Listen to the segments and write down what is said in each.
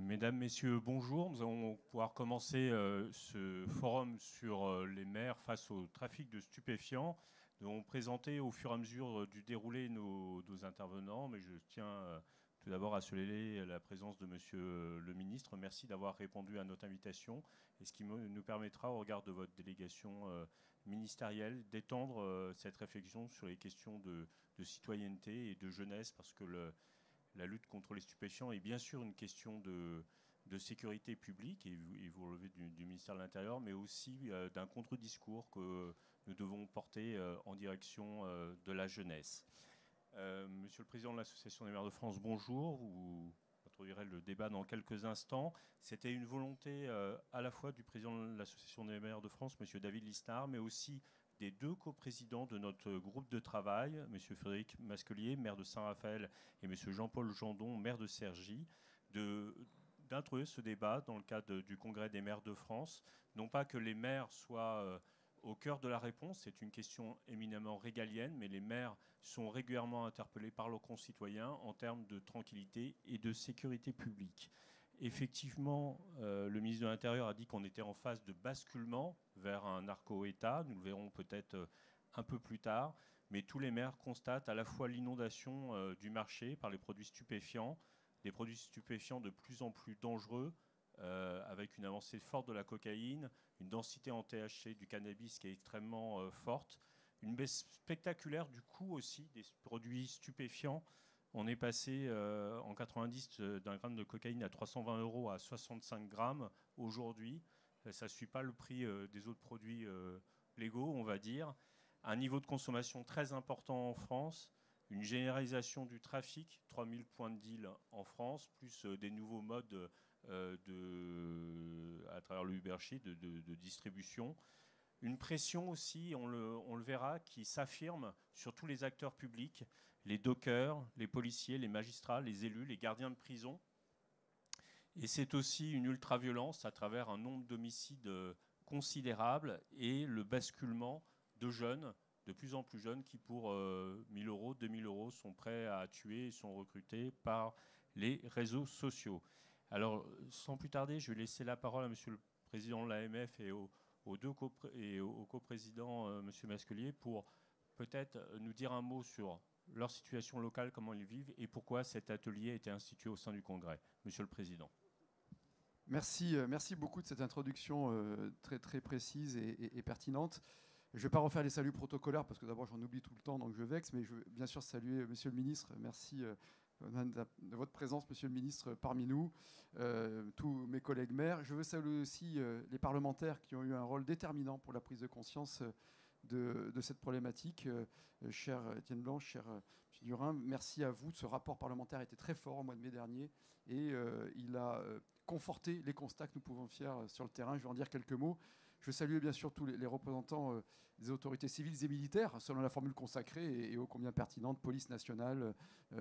Mesdames, Messieurs, bonjour. Nous allons pouvoir commencer ce forum sur les maires face au trafic de stupéfiants. Nous allons présenter au fur et à mesure du déroulé nos intervenants, mais je tiens tout d'abord à saluer la présence de Monsieur le ministre. Merci d'avoir répondu à notre invitation, et ce qui nous permettra, au regard de votre délégation ministérielle, d'étendre cette réflexion sur les questions de citoyenneté et de jeunesse, parce que la lutte contre les stupéfiants est bien sûr une question de sécurité publique, et vous relevez du ministère de l'Intérieur, mais aussi d'un contre-discours que nous devons porter en direction de la jeunesse. Monsieur le Président de l'Association des maires de France, bonjour. Vous introduirez le débat dans quelques instants. C'était une volonté à la fois du Président de l'Association des maires de France, Monsieur David Lisnard, mais aussi des deux coprésidents de notre groupe de travail, M. Frédéric Masquelier, maire de Saint-Raphaël, et M. Jean-Paul Jandon, maire de Cergy, d'introduire ce débat dans le cadre du Congrès des maires de France. Non pas que les maires soient au cœur de la réponse, c'est une question éminemment régalienne, mais les maires sont régulièrement interpellés par leurs concitoyens en termes de tranquillité et de sécurité publique. Effectivement, le ministre de l'Intérieur a dit qu'on était en phase de basculement vers un narco-État. Nous le verrons peut-être un peu plus tard. Mais tous les maires constatent à la fois l'inondation du marché par les produits stupéfiants, des produits stupéfiants de plus en plus dangereux, avec une avancée forte de la cocaïne, une densité en THC du cannabis qui est extrêmement forte, une baisse spectaculaire du coût aussi des produits stupéfiants. On est passé en 90 d'un gramme de cocaïne à 320 € à 65 grammes aujourd'hui. Ça ne suit pas le prix des autres produits légaux, on va dire. Un niveau de consommation très important en France, une généralisation du trafic, 3000 points de deal en France, plus des nouveaux modes à travers le Uber Sheet de distribution. Une pression aussi, on le verra, qui s'affirme sur tous les acteurs publics, les dockers, les policiers, les magistrats, les élus, les gardiens de prison. Et c'est aussi une ultra-violence à travers un nombre d'homicides considérable et le basculement de jeunes, de plus en plus jeunes, qui pour 1000 €, 2000 € sont prêts à tuer et sont recrutés par les réseaux sociaux. Alors, sans plus tarder, je vais laisser la parole à Monsieur le Président de l'AMF et au coprésident M. Masquelier pour peut-être nous dire un mot sur leur situation locale, comment ils vivent et pourquoi cet atelier a été institué au sein du Congrès. Monsieur le Président. Merci beaucoup de cette introduction très, très précise et pertinente. Je ne vais pas refaire les saluts protocolaires parce que d'abord j'en oublie tout le temps, donc je vexe, mais je veux bien sûr saluer Monsieur le Ministre. Merci de votre présence, Monsieur le Ministre, parmi nous, tous mes collègues maires. Je veux saluer aussi les parlementaires qui ont eu un rôle déterminant pour la prise de conscience de cette problématique. Cher Étienne Blanche, cher M. Durin, merci à vous. Ce rapport parlementaire était très fort au mois de mai dernier et il a conforté les constats que nous pouvons faire sur le terrain. Je vais en dire quelques mots. Je veux saluer bien sûr tous les représentants des autorités civiles et militaires, selon la formule consacrée et ô combien pertinente, police nationale,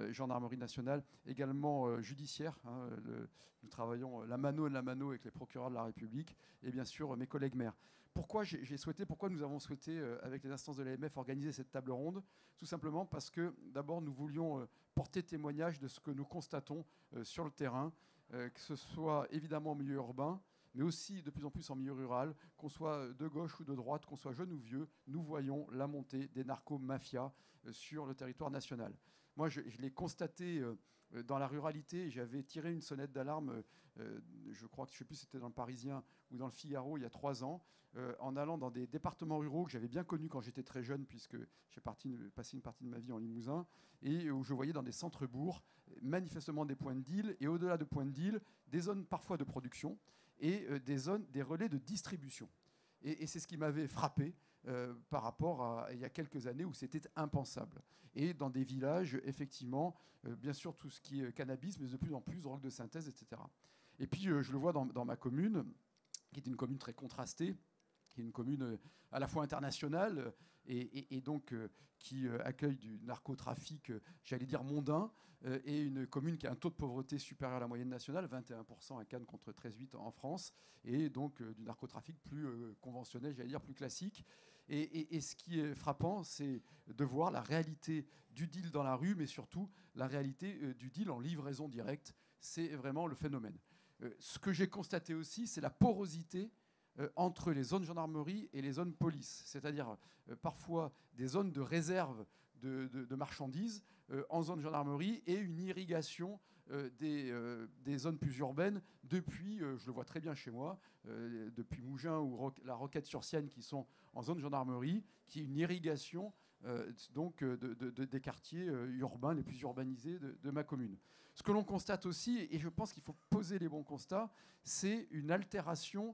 gendarmerie nationale, également judiciaire. Nous travaillons la mano avec les procureurs de la République et bien sûr mes collègues maires. Pourquoi nous avons souhaité, avec les instances de l'AMF, organiser cette table ronde? Tout simplement parce que, d'abord, nous voulions porter témoignage de ce que nous constatons sur le terrain, que ce soit évidemment en milieu urbain, mais aussi de plus en plus en milieu rural, qu'on soit de gauche ou de droite, qu'on soit jeune ou vieux, nous voyons la montée des narco-mafias sur le territoire national. Moi, je l'ai constaté dans la ruralité. J'avais tiré une sonnette d'alarme, je crois que je ne sais plus si c'était dans le Parisien ou dans le Figaro il y a 3 ans, en allant dans des départements ruraux que j'avais bien connus quand j'étais très jeune, puisque j'ai passé une partie de ma vie en Limousin, et où je voyais dans des centres-bourgs manifestement des points de deal, et au-delà de points de deal, des zones parfois de production et des relais de distribution. Et c'est ce qui m'avait frappé par rapport à il y a quelques années où c'était impensable. Et dans des villages, effectivement, bien sûr, tout ce qui est cannabis, mais de plus en plus, drogue de synthèse, etc. Et puis, je le vois dans ma commune, qui est une commune très contrastée, qui est une commune à la fois internationale et donc qui accueille du narcotrafic, j'allais dire mondain, et une commune qui a un taux de pauvreté supérieur à la moyenne nationale, 21% à Cannes contre 13,8% en France, et donc du narcotrafic plus conventionnel, j'allais dire plus classique. Et ce qui est frappant, c'est de voir la réalité du deal dans la rue, mais surtout la réalité du deal en livraison directe. C'est vraiment le phénomène. Ce que j'ai constaté aussi, c'est la porosité entre les zones gendarmerie et les zones police. C'est-à-dire parfois des zones de réserve de marchandises en zone gendarmerie et une irrigation des zones plus urbaines depuis, je le vois très bien chez moi, depuis Mougins ou la Roquette-sur-Sienne qui sont en zone gendarmerie, qui est une irrigation des quartiers urbains les plus urbanisés de ma commune. Ce que l'on constate aussi, et je pense qu'il faut poser les bons constats, c'est une altération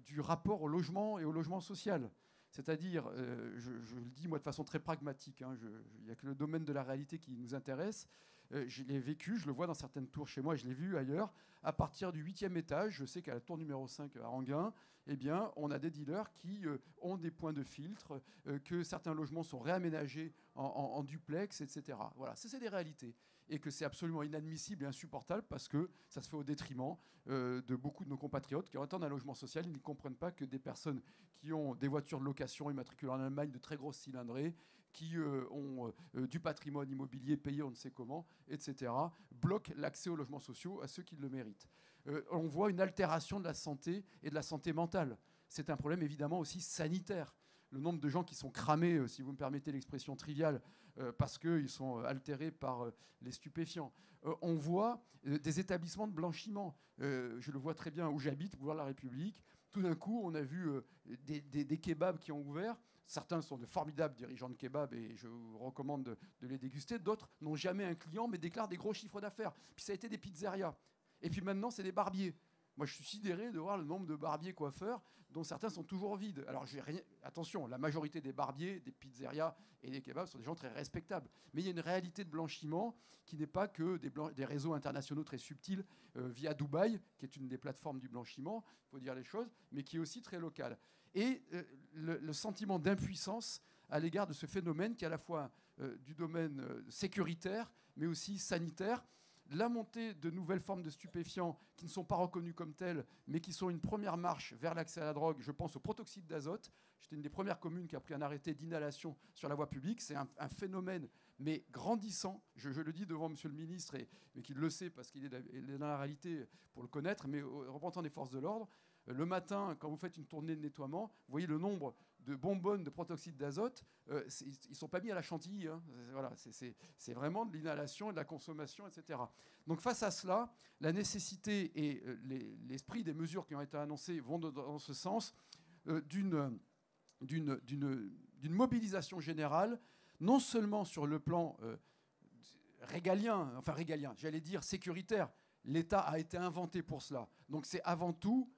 du rapport au logement et au logement social. C'est-à-dire, je le dis moi de façon très pragmatique, il n'y a que le domaine de la réalité qui nous intéresse. Je l'ai vécu, je le vois dans certaines tours chez moi, je l'ai vu ailleurs. À partir du 8e étage, je sais qu'à la tour numéro 5 à Enghien, eh bien, on a des dealers qui ont des points de filtre, que certains logements sont réaménagés en duplex, etc. Voilà, ça c'est des réalités. Et que c'est absolument inadmissible et insupportable parce que ça se fait au détriment de beaucoup de nos compatriotes qui attendent un logement social. Ils ne comprennent pas que des personnes qui ont des voitures de location immatriculées en Allemagne de très grosses cylindrées, qui ont du patrimoine immobilier payé on ne sait comment, etc., bloquent l'accès aux logements sociaux à ceux qui le méritent. On voit une altération de la santé et de la santé mentale. C'est un problème évidemment aussi sanitaire. Le nombre de gens qui sont cramés, si vous me permettez l'expression triviale, parce qu'ils sont altérés par les stupéfiants. On voit des établissements de blanchiment. Je le vois très bien où j'habite, boulevard de la République. Tout d'un coup, on a vu des kebabs qui ont ouvert. Certains sont de formidables dirigeants de kebab et je vous recommande de les déguster. D'autres n'ont jamais un client mais déclarent des gros chiffres d'affaires. Puis ça a été des pizzerias. Et puis maintenant, c'est des barbiers. Moi, je suis sidéré de voir le nombre de barbiers coiffeurs dont certains sont toujours vides. Alors, attention, la majorité des barbiers, des pizzerias et des kebabs sont des gens très respectables. Mais il y a une réalité de blanchiment qui n'est pas que des réseaux internationaux très subtils via Dubaï, qui est une des plateformes du blanchiment, il faut dire les choses, mais qui est aussi très locale. Et le sentiment d'impuissance à l'égard de ce phénomène qui est à la fois du domaine sécuritaire, mais aussi sanitaire. La montée de nouvelles formes de stupéfiants qui ne sont pas reconnus comme tels, mais qui sont une première marche vers l'accès à la drogue. Je pense au protoxyde d'azote. J'étais une des premières communes qui a pris un arrêté d'inhalation sur la voie publique. C'est un phénomène, mais grandissant. Je le dis devant Monsieur le ministre, mais qu'il le sait parce qu'il est dans la réalité pour le connaître, mais représentant des forces de l'ordre. Le matin, quand vous faites une tournée de nettoiement, vous voyez le nombre de bonbonnes de protoxyde d'azote, ils ne sont pas mis à la chantilly. Voilà, c'est vraiment de l'inhalation et de la consommation, etc. Donc face à cela, la nécessité et l'esprit des mesures qui ont été annoncées vont dans ce sens d'une mobilisation générale, non seulement sur le plan régalien, j'allais dire sécuritaire. L'État a été inventé pour cela. Donc c'est avant tout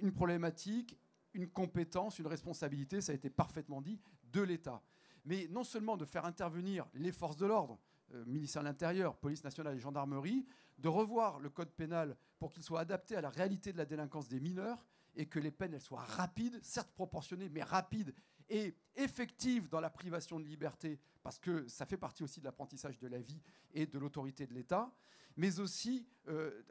une problématique, une compétence, une responsabilité, ça a été parfaitement dit, de l'État. Mais non seulement de faire intervenir les forces de l'ordre, ministère de l'Intérieur, police nationale et gendarmerie, de revoir le code pénal pour qu'il soit adapté à la réalité de la délinquance des mineurs et que les peines elles soient rapides, certes proportionnées, mais rapides et effectives dans la privation de liberté, parce que ça fait partie aussi de l'apprentissage de la vie et de l'autorité de l'État, mais aussi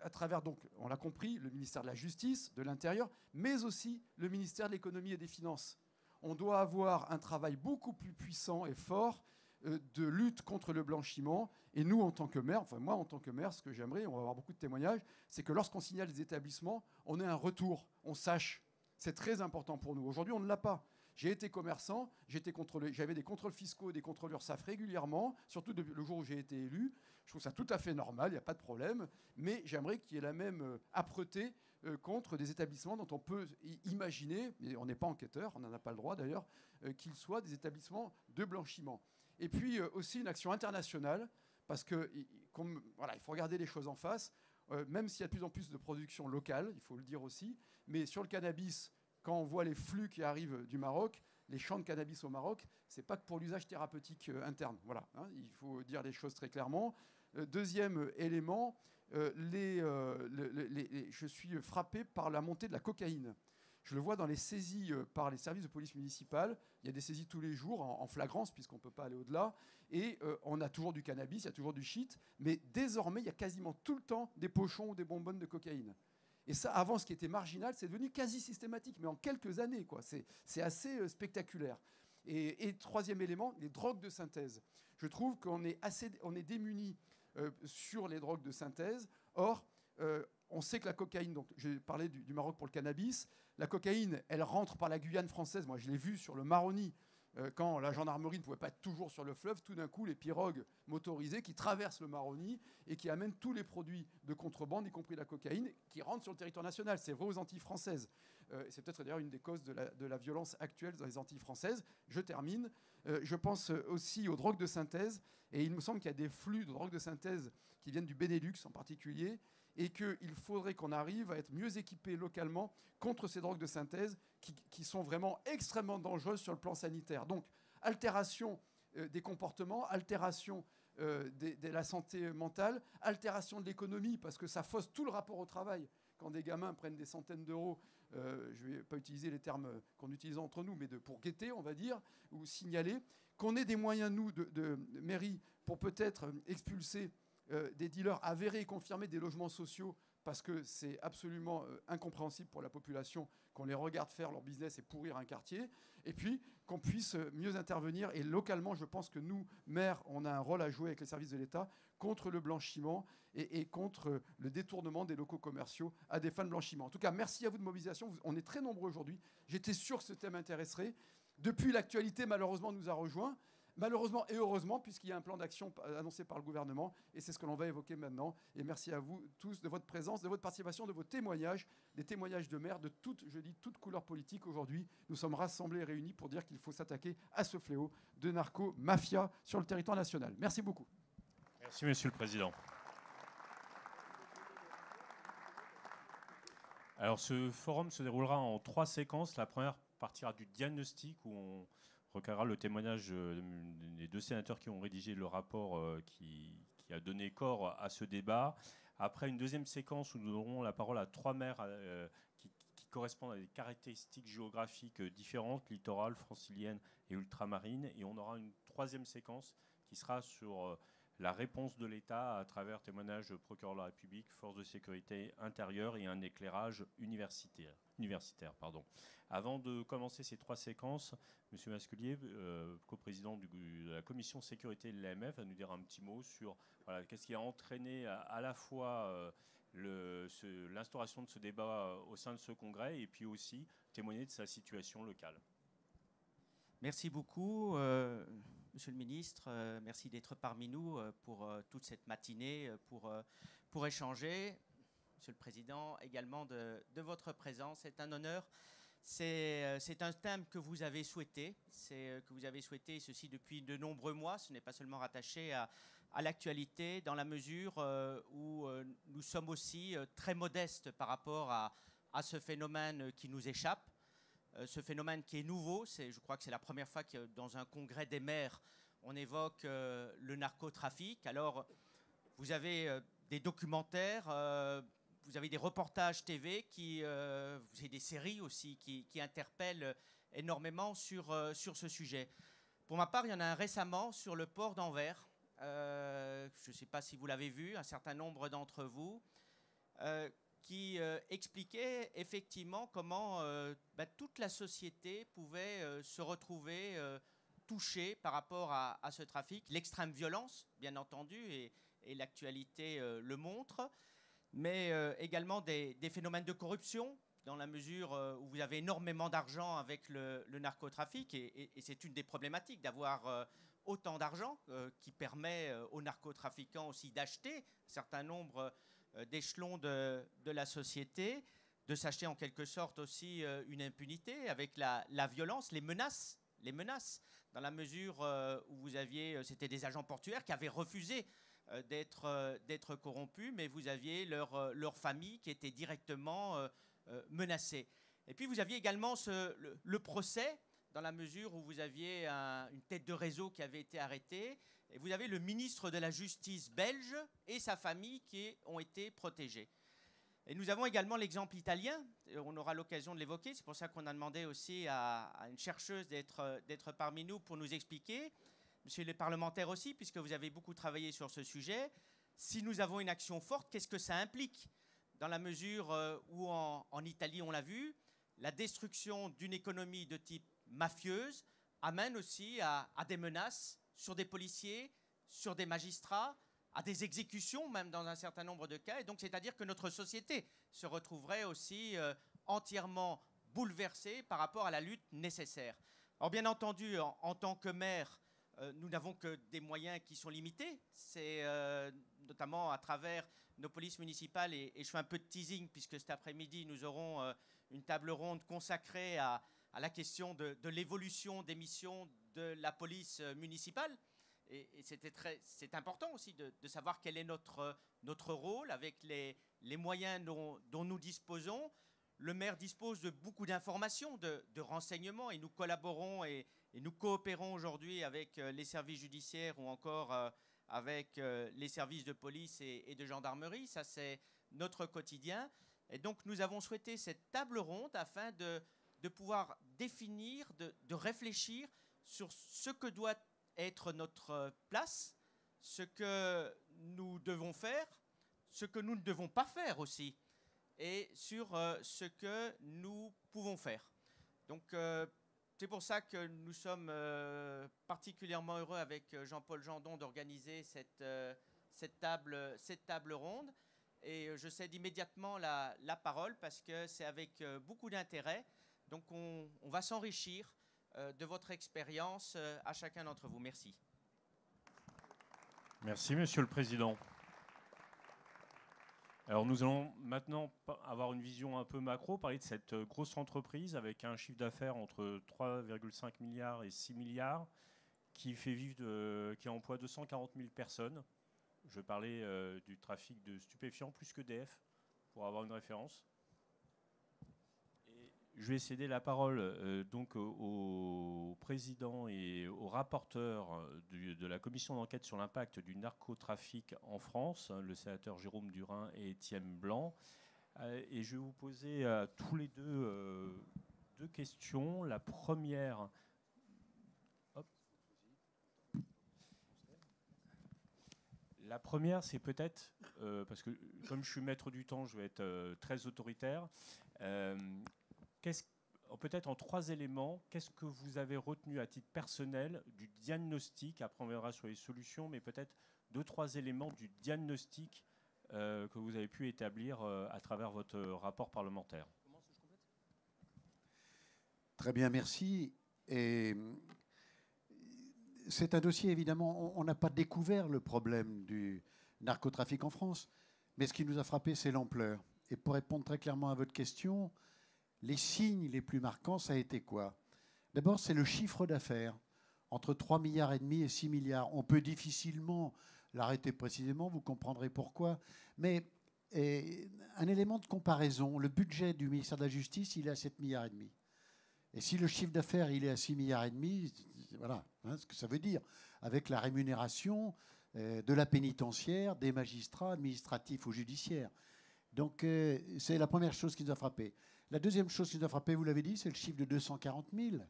à travers, donc, on l'a compris, le ministère de la Justice, de l'Intérieur, mais aussi le ministère de l'Économie et des Finances. On doit avoir un travail beaucoup plus puissant et fort de lutte contre le blanchiment. Et nous, en tant que maire, enfin moi, en tant que maire, ce que j'aimerais, on va avoir beaucoup de témoignages, c'est que lorsqu'on signale des établissements, on ait un retour, on sache. C'est très important pour nous. Aujourd'hui, on ne l'a pas. J'ai été commerçant, j'avais des contrôles fiscaux, des contrôles URSSAF régulièrement, surtout depuis le jour où j'ai été élu. Je trouve ça tout à fait normal, il n'y a pas de problème, mais j'aimerais qu'il y ait la même âpreté contre des établissements dont on peut imaginer, mais on n'est pas enquêteur, on n'en a pas le droit d'ailleurs, qu'ils soient des établissements de blanchiment. Et puis aussi une action internationale, parce que voilà, il faut regarder les choses en face, même s'il y a de plus en plus de production locale, il faut le dire aussi, mais sur le cannabis, quand on voit les flux qui arrivent du Maroc, les champs de cannabis au Maroc, ce n'est pas que pour l'usage thérapeutique interne. Voilà, il faut dire les choses très clairement. Deuxième élément, je suis frappé par la montée de la cocaïne. Je le vois dans les saisies par les services de police municipale. Il y a des saisies tous les jours en flagrance, puisqu'on ne peut pas aller au-delà. Et on a toujours du cannabis, il y a toujours du shit. Mais désormais, il y a quasiment tout le temps des pochons ou des bonbonnes de cocaïne. Et ça, avant, ce qui était marginal, c'est devenu quasi systématique, mais en quelques années, quoi. C'est assez spectaculaire. Et troisième élément, les drogues de synthèse. Je trouve qu'on est démunis sur les drogues de synthèse. Or, On sait que la cocaïne, donc j'ai parlé du Maroc pour le cannabis, la cocaïne, elle rentre par la Guyane française. Moi, je l'ai vu sur le Maroni, quand la gendarmerie ne pouvait pas être toujours sur le fleuve, tout d'un coup, les pirogues motorisées qui traversent le Maroni et qui amènent tous les produits de contrebande, y compris la cocaïne, qui rentrent sur le territoire national. C'est vrai aux Antilles françaises. C'est peut-être d'ailleurs une des causes de la violence actuelle dans les Antilles françaises. Je termine. Je pense aussi aux drogues de synthèse. Et il me semble qu'il y a des flux de drogues de synthèse qui viennent du Benelux en particulier, et qu'il faudrait qu'on arrive à être mieux équipés localement contre ces drogues de synthèse qui sont vraiment extrêmement dangereuses sur le plan sanitaire. Donc, altération des comportements, altération de la santé mentale, altération de l'économie, parce que ça fausse tout le rapport au travail. Quand des gamins prennent des centaines d'euros, je ne vais pas utiliser les termes qu'on utilise entre nous, mais pour guetter, on va dire, ou signaler, qu'on ait des moyens, nous, de mairie, pour peut-être expulser des dealers avérés et confirmés des logements sociaux, parce que c'est absolument incompréhensible pour la population qu'on les regarde faire leur business et pourrir un quartier, et puis qu'on puisse mieux intervenir. Et localement, je pense que nous, maires, on a un rôle à jouer avec les services de l'État contre le blanchiment et contre le détournement des locaux commerciaux à des fins de blanchiment. En tout cas, merci à vous de mobilisation. On est très nombreux aujourd'hui. J'étais sûr que ce thème intéresserait. Depuis, l'actualité, malheureusement, nous a rejoints. Malheureusement et heureusement, puisqu'il y a un plan d'action annoncé par le gouvernement, et c'est ce que l'on va évoquer maintenant. Et merci à vous tous de votre présence, de votre participation, de vos témoignages, des témoignages de maires de toute couleur politique. Aujourd'hui, nous sommes rassemblés et réunis pour dire qu'il faut s'attaquer à ce fléau de narco-mafia sur le territoire national. Merci beaucoup. Merci, Monsieur le Président. Alors, ce forum se déroulera en 3 séquences. La première partira du diagnostic, où on recueillera le témoignage des 2 sénateurs qui ont rédigé le rapport qui a donné corps à ce débat. Après, une deuxième séquence où nous donnerons la parole à 3 maires qui correspondent à des caractéristiques géographiques différentes, littorales, franciliennes et ultramarines. Et on aura une 3e séquence qui sera sur la réponse de l'État à travers témoignages de procureur de la République, forces de sécurité intérieure et un éclairage universitaire. Avant de commencer ces 3 séquences, M. Masculier, coprésident de la commission sécurité de l'AMF, va nous dire un petit mot sur qu'est-ce qui a entraîné à la fois l'instauration de ce débat au sein de ce congrès et puis aussi témoigner de sa situation locale. Merci beaucoup, Monsieur le Ministre. Merci d'être parmi nous pour toute cette matinée, pour échanger. Monsieur le Président, également de votre présence. C'est un honneur. C'est un thème que vous avez souhaité, ceci depuis de nombreux mois. Ce n'est pas seulement rattaché à l'actualité, dans la mesure où nous sommes aussi très modestes par rapport à ce phénomène qui nous échappe, ce phénomène qui est nouveau. Je crois que c'est la première fois que dans un congrès des maires, on évoque le narcotrafic. Alors, vous avez des documentaires, vous avez des reportages TV, vous avez des séries aussi qui interpellent énormément sur ce sujet. Pour ma part, il y en a un récemment sur le port d'Anvers. Je ne sais pas si vous l'avez vu, un certain nombre d'entre vous, qui expliquait effectivement comment toute la société pouvait se retrouver touchée par rapport à ce trafic. L'extrême violence, bien entendu, et l'actualité le montre, mais également des phénomènes de corruption, dans la mesure où vous avez énormément d'argent avec le narcotrafic, et c'est une des problématiques d'avoir autant d'argent qui permet aux narcotrafiquants aussi d'acheter un certain nombre d'échelons de la société, de s'acheter en quelque sorte aussi une impunité avec la violence, les menaces, dans la mesure où vous aviez, c'était des agents portuaires qui avaient refusé d'être corrompus, mais vous aviez leur famille qui était directement menacée. Et puis vous aviez également le procès, dans la mesure où vous aviez une tête de réseau qui avait été arrêtée, et vous avez le ministre de la Justice belge et sa famille qui ont été protégés. Et nous avons également l'exemple italien, on aura l'occasion de l'évoquer, c'est pour ça qu'on a demandé aussi à une chercheuse d'être parmi nous pour nous expliquer, monsieur les parlementaires aussi, puisque vous avez beaucoup travaillé sur ce sujet, si nous avons une action forte, qu'est-ce que ça implique? Dans la mesure où en Italie, on l'a vu, la destruction d'une économie de type mafieuse amène aussi à des menaces sur des policiers, sur des magistrats, à des exécutions, même dans un certain nombre de cas. Et donc, c'est-à-dire que notre société se retrouverait aussi entièrement bouleversée par rapport à la lutte nécessaire. Alors, bien entendu, en tant que maire, nous n'avons que des moyens qui sont limités. C'est notamment à travers nos polices municipales. Et je fais un peu de teasing, puisque cet après-midi, nous aurons une table ronde consacrée à la question de l'évolution des missions de la police municipale. Et c'est important aussi de savoir quel est notre rôle avec les moyens dont nous disposons. Le maire dispose de beaucoup d'informations, de renseignements, et nous collaborons et nous coopérons aujourd'hui avec les services judiciaires ou encore avec les services de police et de gendarmerie. Ça, c'est notre quotidien. Et donc, nous avons souhaité cette table ronde afin de pouvoir définir, de réfléchir sur ce que doit être notre place, ce que nous devons faire, ce que nous ne devons pas faire aussi, et sur ce que nous pouvons faire. Donc, c'est pour ça que nous sommes particulièrement heureux avec Jean-Paul Jandon d'organiser cette table ronde. Et je cède immédiatement la parole parce que c'est avec beaucoup d'intérêt. Donc, on va s'enrichir de votre expérience à chacun d'entre vous. Merci. Merci, Monsieur le Président. Alors nous allons maintenant avoir une vision un peu macro, parler de cette grosse entreprise avec un chiffre d'affaires entre 3,5 milliards et 6 milliards qui emploie 240 000 personnes. Je parlais du trafic de stupéfiants plus que d'EDF pour avoir une référence. Et je vais céder la parole donc au président et au rapporteur de la commission d'enquête sur l'impact du narcotrafic en France, le sénateur Jérôme Durain et Étienne Blanc. Et je vais vous poser à tous les deux questions. La première... La première, c'est peut-être, parce que comme je suis maître du temps, je vais être très autoritaire. Peut-être en 3 éléments, qu'est-ce que vous avez retenu à titre personnel du diagnostic? Après, on verra sur les solutions, mais peut-être 2-3 éléments du diagnostic que vous avez pu établir à travers votre rapport parlementaire. Très bien, merci. Et c'est un dossier, évidemment, on n'a pas découvert le problème du narcotrafic en France, mais ce qui nous a frappé, c'est l'ampleur. Et pour répondre très clairement à votre question, les signes les plus marquants, ça a été quoi? D'abord, c'est le chiffre d'affaires. Entre 3,5 milliards et 6 milliards. On peut difficilement l'arrêter précisément, vous comprendrez pourquoi. Mais un élément de comparaison, le budget du ministère de la Justice, il est à 7,5 milliards. Et si le chiffre d'affaires, il est à 6,5 milliards, voilà ce que ça veut dire, avec la rémunération de la pénitentiaire, des magistrats administratifs ou judiciaires. Donc, c'est la première chose qui nous a frappé. La deuxième chose qui nous a frappé, vous l'avez dit, c'est le chiffre de 240 000.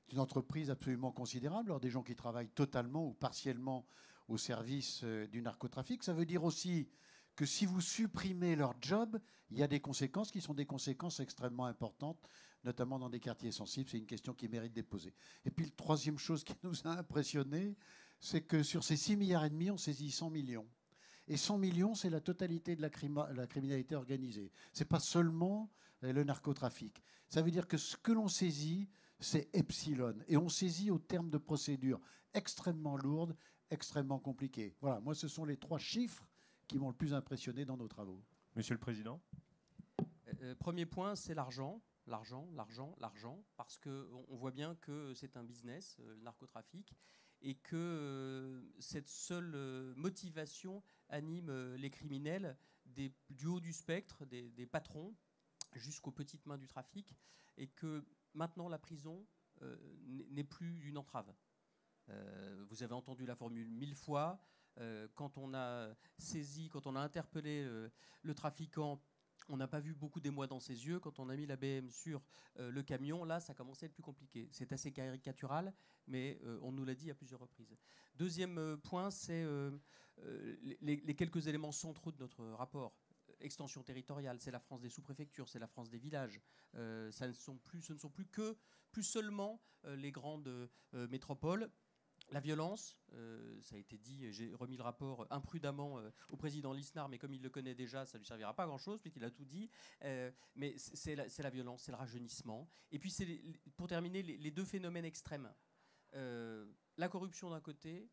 C'est une entreprise absolument considérable. Alors, des gens qui travaillent totalement ou partiellement au service du narcotrafic. Ça veut dire aussi que si vous supprimez leur job, il y a des conséquences qui sont des conséquences extrêmement importantes, notamment dans des quartiers sensibles. C'est une question qui mérite d'être posée. Et puis, la troisième chose qui nous a impressionnés, c'est que sur ces 6,5 milliards, on saisit 100 millions. Et 100 millions, c'est la totalité de la criminalité organisée. Ce n'est pas seulement le narcotrafic. Ça veut dire que ce que l'on saisit, c'est epsilon. Et on saisit au terme de procédures extrêmement lourdes, extrêmement compliquées. Voilà, moi, ce sont les 3 chiffres qui m'ont le plus impressionné dans nos travaux. Monsieur le Président. Premier point, c'est l'argent. L'argent, parce qu'on voit bien que c'est un business, le narcotrafic, et que cette seule motivation anime les criminels du haut du spectre, des patrons, jusqu'aux petites mains du trafic, et que maintenant la prison n'est plus une entrave. Vous avez entendu la formule 1000 fois. Quand on a saisi, quand on a interpellé le trafiquant, on n'a pas vu beaucoup d'émoi dans ses yeux. Quand on a mis la BM sur le camion, là, ça commençait à être plus compliqué. C'est assez caricatural, mais on nous l'a dit à plusieurs reprises. Deuxième point, c'est les quelques éléments centraux de notre rapport. Extension territoriale, c'est la France des sous-préfectures, c'est la France des villages. Ce ne sont plus seulement les grandes métropoles. La violence, ça a été dit, j'ai remis le rapport imprudemment au président Lisnard, mais comme il le connaît déjà, ça ne lui servira pas à grand-chose, puisqu'il a tout dit. Mais c'est la violence, c'est le rajeunissement. Et puis, pour terminer, les deux phénomènes extrêmes. La corruption d'un côté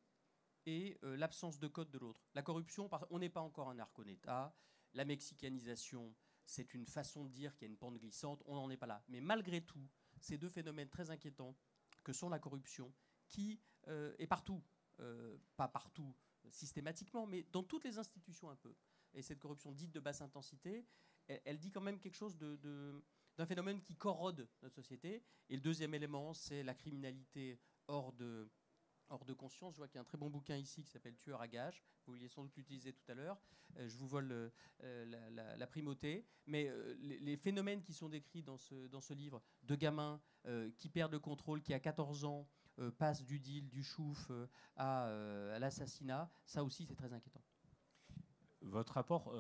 et l'absence de code de l'autre. La corruption, on n'est pas encore un narco-État. La mexicanisation, c'est une façon de dire qu'il y a une pente glissante. On n'en est pas là. Mais malgré tout, ces deux phénomènes très inquiétants que sont la corruption, qui est partout, pas partout systématiquement, mais dans toutes les institutions un peu. Et cette corruption dite de basse intensité, elle dit quand même quelque chose d'un phénomène qui corrode notre société. Et le deuxième élément, c'est la criminalité hors de conscience. Je vois qu'il y a un très bon bouquin ici qui s'appelle Tueur à gages. Vous vouliez sans doute l'utiliser tout à l'heure. Je vous vole la primauté. Mais les phénomènes qui sont décrits dans ce livre, de gamins qui perdent le contrôle, qui à 14 ans passent du deal, du chouf à l'assassinat, ça aussi c'est très inquiétant. Votre rapport,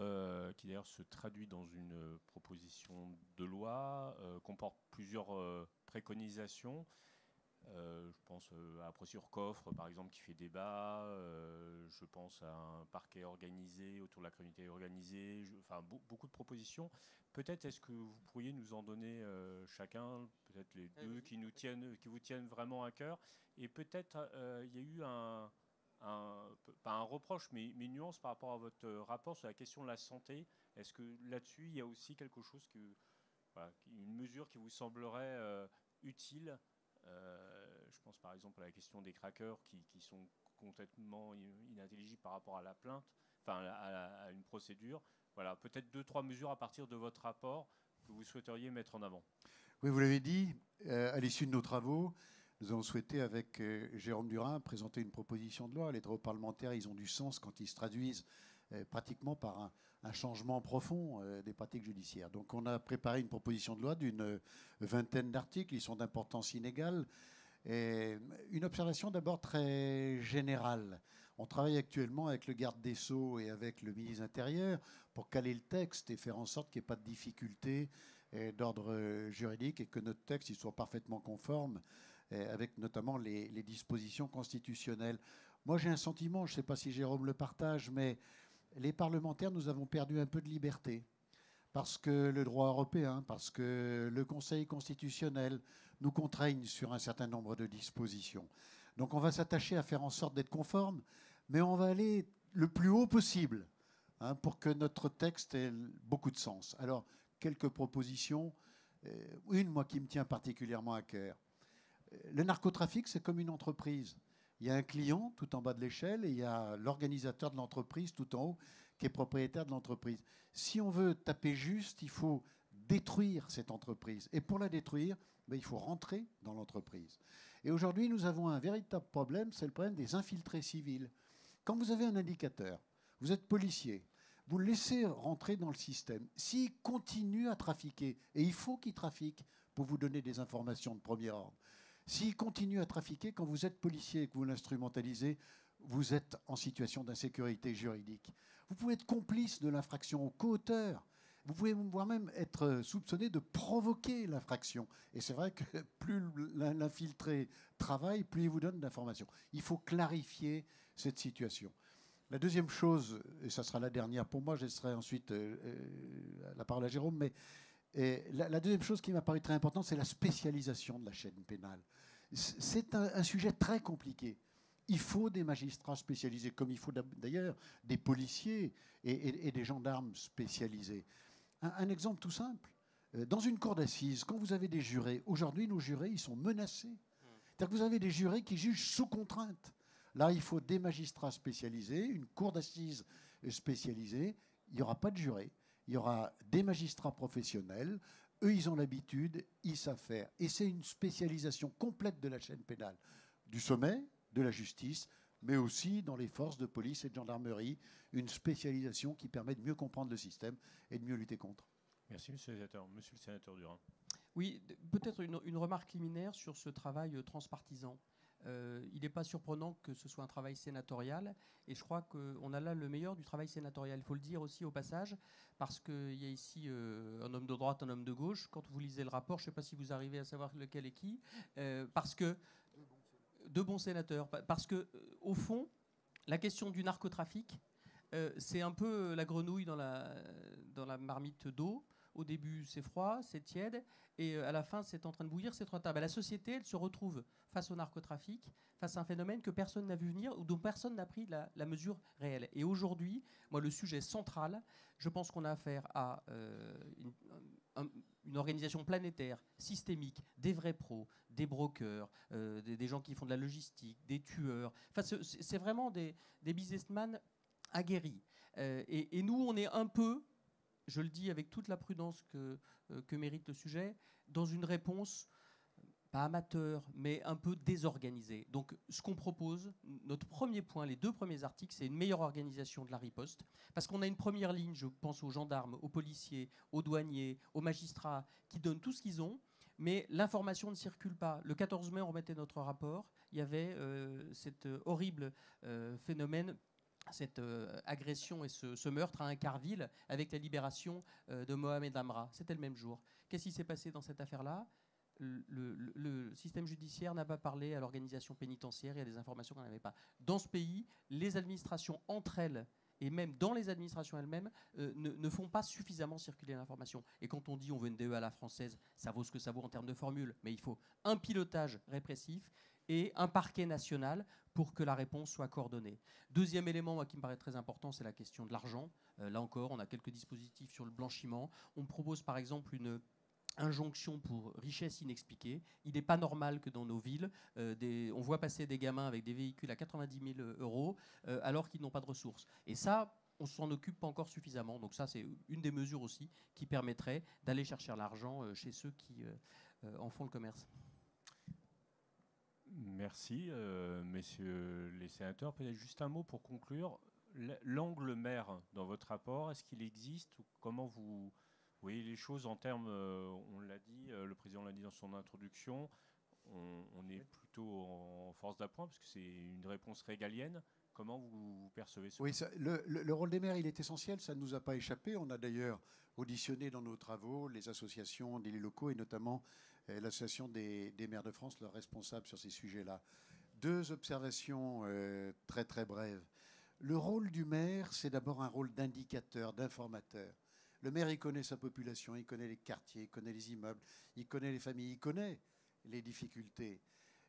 qui d'ailleurs se traduit dans une proposition de loi, comporte plusieurs préconisations. Je pense à la procédure coffre, par exemple, qui fait débat. Je pense à un parquet organisé autour de la criminalité organisée. Enfin, beaucoup de propositions. Peut-être est-ce que vous pourriez nous en donner chacun, peut-être les deux qui vous tiennent vraiment à cœur. Et peut-être il y a eu pas un reproche, mais une nuance par rapport à votre rapport sur la question de la santé. Est-ce que là-dessus, il y a aussi quelque chose une mesure qui vous semblerait utile? Je pense par exemple à la question des crackers qui sont complètement inintelligibles par rapport à la plainte, enfin à une procédure. Voilà, peut-être 2-3 mesures à partir de votre rapport que vous souhaiteriez mettre en avant. Oui, vous l'avez dit, à l'issue de nos travaux, nous avons souhaité, avec Jérôme Durin, présenter une proposition de loi. Les travaux parlementaires, ils ont du sens quand ils se traduisent pratiquement par un changement profond des pratiques judiciaires. Donc on a préparé une proposition de loi d'une vingtaine d'articles, ils sont d'importance inégale. Et une observation d'abord très générale. On travaille actuellement avec le garde des Sceaux et avec le ministre de l'Intérieur pour caler le texte et faire en sorte qu'il n'y ait pas de difficultés d'ordre juridique et que notre texte il soit parfaitement conforme avec notamment les dispositions constitutionnelles. Moi j'ai un sentiment, je ne sais pas si Jérôme le partage, mais les parlementaires, nous avons perdu un peu de liberté parce que le droit européen, parce que le Conseil constitutionnel nous contraignent sur un certain nombre de dispositions. Donc on va s'attacher à faire en sorte d'être conforme, mais on va aller le plus haut possible pour que notre texte ait beaucoup de sens. Alors, quelques propositions. Une, moi, qui me tient particulièrement à cœur. Le narcotrafic, c'est comme une entreprise. Il y a un client tout en bas de l'échelle et il y a l'organisateur de l'entreprise tout en haut qui est propriétaire de l'entreprise. Si on veut taper juste, il faut détruire cette entreprise. Et pour la détruire, il faut rentrer dans l'entreprise. Et aujourd'hui, nous avons un véritable problème, c'est le problème des infiltrés civils. Quand vous avez un indicateur, vous êtes policier, vous le laissez rentrer dans le système. S'il continue à trafiquer, et il faut qu'il trafique pour vous donner des informations de premier ordre, s'il continue à trafiquer, quand vous êtes policier et que vous l'instrumentalisez, vous êtes en situation d'insécurité juridique. Vous pouvez être complice de l'infraction ou co-auteur. Vous pouvez voire même être soupçonné de provoquer l'infraction. Et c'est vrai que plus l'infiltré travaille, plus il vous donne d'informations. Il faut clarifier cette situation. La deuxième chose, et ça sera la dernière pour moi, je laisserai ensuite la parole à Jérôme, mais la deuxième chose qui m'a paru très importante, c'est la spécialisation de la chaîne pénale. C'est un sujet très compliqué. Il faut des magistrats spécialisés, comme il faut d'ailleurs des policiers et des gendarmes spécialisés. Un exemple tout simple. Dans une cour d'assises, quand vous avez des jurés, aujourd'hui, nos jurés, ils sont menacés. C'est-à-dire que vous avez des jurés qui jugent sous contrainte. Là, il faut des magistrats spécialisés, une cour d'assises spécialisée. Il n'y aura pas de jurés. Il y aura des magistrats professionnels. Eux, ils ont l'habitude, ils savent faire. Et c'est une spécialisation complète de la chaîne pénale, du sommet, de la justice, mais aussi dans les forces de police et de gendarmerie, une spécialisation qui permet de mieux comprendre le système et de mieux lutter contre. Merci, monsieur le sénateur. Monsieur le sénateur Durin. Oui, peut-être une remarque liminaire sur ce travail transpartisan. Il n'est pas surprenant que ce soit un travail sénatorial, et je crois qu'on a là le meilleur du travail sénatorial. Il faut le dire aussi au passage, parce qu'il y a ici un homme de droite, un homme de gauche. Quand vous lisez le rapport, je ne sais pas si vous arrivez à savoir lequel est qui, parce que deux bons sénateurs. Parce que, au fond, la question du narcotrafic, c'est un peu la grenouille dans la marmite d'eau. Au début, c'est froid, c'est tiède, et à la fin, c'est en train de bouillir, c'est trop tard. La société, elle se retrouve face au narcotrafic, face à un phénomène que personne n'a vu venir ou dont personne n'a pris la mesure réelle. Et aujourd'hui, moi, le sujet central, je pense qu'on a affaire à une organisation planétaire, systémique, des vrais pros, des brokers, des gens qui font de la logistique, des tueurs. Enfin, c'est vraiment des businessmen aguerris. Et nous, on est un peu, je le dis avec toute la prudence que mérite le sujet, dans une réponse, pas amateur, mais un peu désorganisée. Donc ce qu'on propose, notre premier point, les deux premiers articles, c'est une meilleure organisation de la riposte, parce qu'on a une première ligne, je pense aux gendarmes, aux policiers, aux douaniers, aux magistrats, qui donnent tout ce qu'ils ont, mais l'information ne circule pas. Le 14 mai, on remettait notre rapport, il y avait cet horrible phénomène, cette agression et ce meurtre à Incarville avec la libération de Mohamed Amra. C'était le même jour. Qu'est-ce qui s'est passé dans cette affaire-là ? Le système judiciaire n'a pas parlé à l'organisation pénitentiaire et à des informations qu'on n'avait pas. Dans ce pays, les administrations entre elles, et même dans les administrations elles-mêmes, ne font pas suffisamment circuler l'information. Et quand on dit on veut une DE à la française, ça vaut ce que ça vaut en termes de formule, mais il faut un pilotage répressif et un parquet national pour que la réponse soit coordonnée. Deuxième élément, moi, qui me paraît très important, c'est la question de l'argent. Là encore, on a quelques dispositifs sur le blanchiment. On propose par exemple une injonction pour richesse inexpliquée. Il n'est pas normal que dans nos villes, on voit passer des gamins avec des véhicules à 90 000 euros alors qu'ils n'ont pas de ressources. Et ça, on ne s'en occupe pas encore suffisamment. Donc ça, c'est une des mesures aussi qui permettrait d'aller chercher l'argent chez ceux qui en font le commerce. Merci, messieurs les sénateurs. Peut-être juste un mot pour conclure. L'angle maire dans votre rapport, est-ce qu'il existe? Comment vous voyez les choses en termes, on l'a dit, le président l'a dit dans son introduction, on est plutôt en force d'appoint parce que c'est une réponse régalienne. Comment vous percevez ce Oui, le rôle des maires, il est essentiel, ça ne nous a pas échappé. On a d'ailleurs auditionné dans nos travaux les associations d'élus locaux et notamment l'association des maires de France, leurs responsables sur ces sujets-là. Deux observations très très brèves. Le rôle du maire, c'est d'abord un rôle d'indicateur, d'informateur. Le maire, il connaît sa population, il connaît les quartiers, il connaît les immeubles, il connaît les familles, il connaît les difficultés.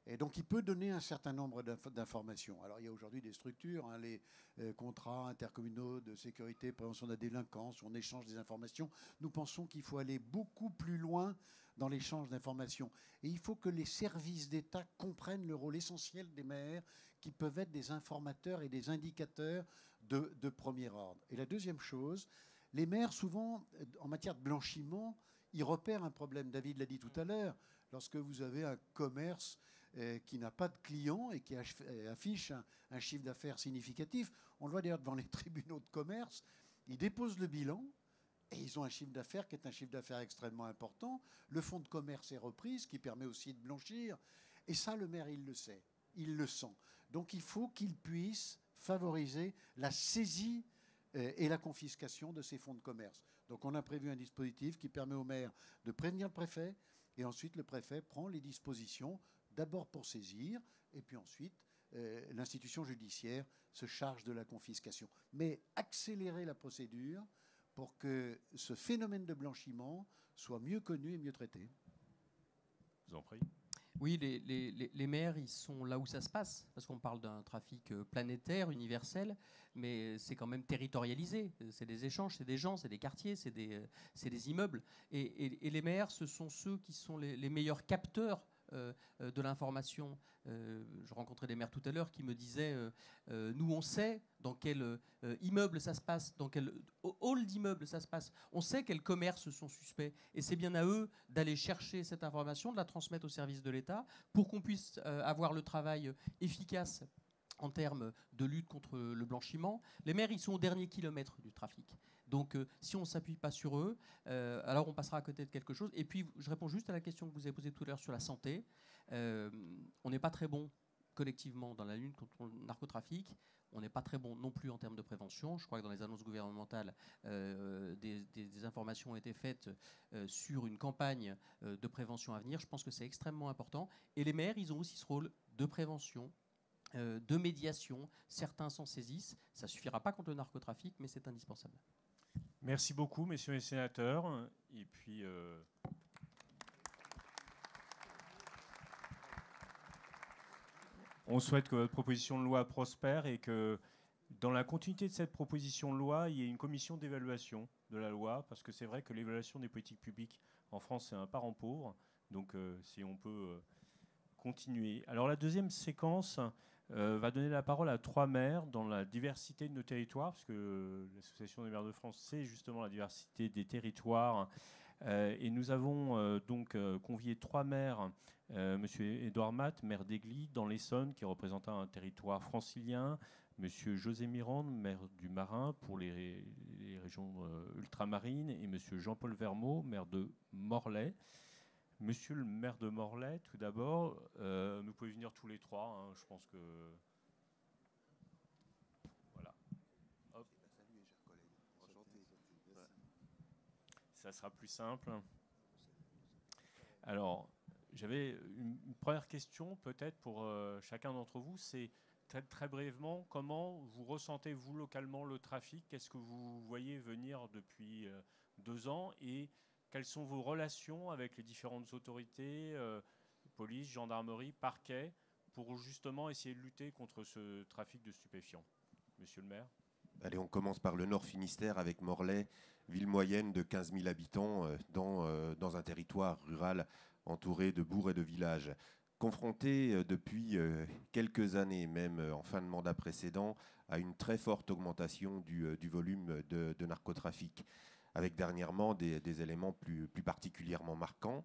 Et donc, il peut donner un certain nombre d'informations. Alors, il y a aujourd'hui des structures, hein, les contrats intercommunaux de sécurité, prévention de la délinquance, où on échange des informations. Nous pensons qu'il faut aller beaucoup plus loin dans l'échange d'informations. Et il faut que les services d'État comprennent le rôle essentiel des maires, qui peuvent être des informateurs et des indicateurs de premier ordre. Et la deuxième chose, les maires, souvent, en matière de blanchiment, ils repèrent un problème. David l'a dit tout à l'heure. Lorsque vous avez un commerce qui n'a pas de clients et qui affiche un chiffre d'affaires significatif, on le voit d'ailleurs devant les tribunaux de commerce, ils déposent le bilan et ils ont un chiffre d'affaires qui est un chiffre d'affaires extrêmement important. Le fonds de commerce est repris, ce qui permet aussi de blanchir. Et ça, le maire, il le sait, il le sent. Donc il faut qu'il puisse favoriser la saisie et la confiscation de ces fonds de commerce. Donc on a prévu un dispositif qui permet au maire de prévenir le préfet, et ensuite le préfet prend les dispositions, d'abord pour saisir, et puis ensuite l'institution judiciaire se charge de la confiscation. Mais accélérer la procédure pour que ce phénomène de blanchiment soit mieux connu et mieux traité. Je vous en prie. Oui, les maires, ils sont là où ça se passe, parce qu'on parle d'un trafic planétaire, universel, mais c'est quand même territorialisé. C'est des échanges, c'est des gens, c'est des quartiers, c'est des immeubles. Et les maires, ce sont ceux qui sont les meilleurs capteurs de l'information. Je rencontrais des maires tout à l'heure qui me disaient nous, on sait dans quel immeuble ça se passe, dans quel hall d'immeuble ça se passe. On sait quels commerces sont suspects. Et c'est bien à eux d'aller chercher cette information, de la transmettre au service de l'État pour qu'on puisse avoir le travail efficace en termes de lutte contre le blanchiment. Les maires, ils sont au dernier kilomètre du trafic. Donc, si on ne s'appuie pas sur eux, alors on passera à côté de quelque chose. Et puis, je réponds juste à la question que vous avez posée tout à l'heure sur la santé. On n'est pas très bon collectivement dans la lutte contre le narcotrafic. On n'est pas très bon non plus en termes de prévention. Je crois que dans les annonces gouvernementales, des informations ont été faites sur une campagne de prévention à venir. Je pense que c'est extrêmement important. Et les maires, ils ont aussi ce rôle de prévention, de médiation. Certains s'en saisissent. Ça ne suffira pas contre le narcotrafic, mais c'est indispensable. Merci beaucoup, messieurs les sénateurs. Et puis, on souhaite que votre proposition de loi prospère et que, dans la continuité de cette proposition de loi, il y ait une commission d'évaluation de la loi, parce que c'est vrai que l'évaluation des politiques publiques en France, c'est un parent pauvre. Donc, si on peut continuer. Alors, la deuxième séquence va donner la parole à 3 maires dans la diversité de nos territoires, parce que l'Association des maires de France, c'est justement la diversité des territoires. Et nous avons donc convié 3 maires, Monsieur Édouard Matt, maire d'Aigli, dans l'Essonne, qui représente un territoire francilien, Monsieur José Mirande, maire du Marin pour les régions ultramarines, et Monsieur Jean-Paul Vermeau, maire de Morlaix. Monsieur le maire de Morlaix, tout d'abord, vous pouvez venir tous les 3, hein, je pense que... Voilà. Hop. Ça sera plus simple. Alors, j'avais une première question peut-être pour chacun d'entre vous, c'est très brièvement, comment vous ressentez, vous, localement, le trafic? Qu'est-ce que vous voyez venir depuis 2 ans et quelles sont vos relations avec les différentes autorités, police, gendarmerie, parquet, pour justement essayer de lutter contre ce trafic de stupéfiants? Monsieur le maire. Allez, on commence par le Nord Finistère avec Morlaix, ville moyenne de 15 000 habitants dans un territoire rural entouré de bourgs et de villages. Confronté depuis quelques années, même en fin de mandat précédent, à une très forte augmentation du volume de narcotrafic, avec dernièrement des éléments plus particulièrement marquants.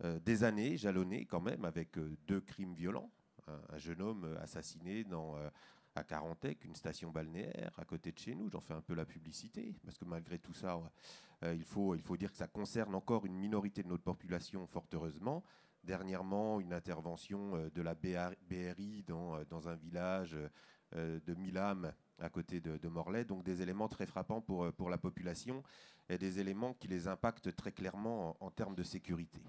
Des années jalonnées quand même avec 2 crimes violents. Un jeune homme assassiné à Carantec, une station balnéaire à côté de chez nous. J'en fais un peu la publicité, parce que malgré tout ça, il faut dire que ça concerne encore une minorité de notre population, fort heureusement. Dernièrement, une intervention de la BRI dans un village de 1000 âmes à côté de Morlaix. Donc des éléments très frappants pour la population et des éléments qui les impactent très clairement en termes de sécurité.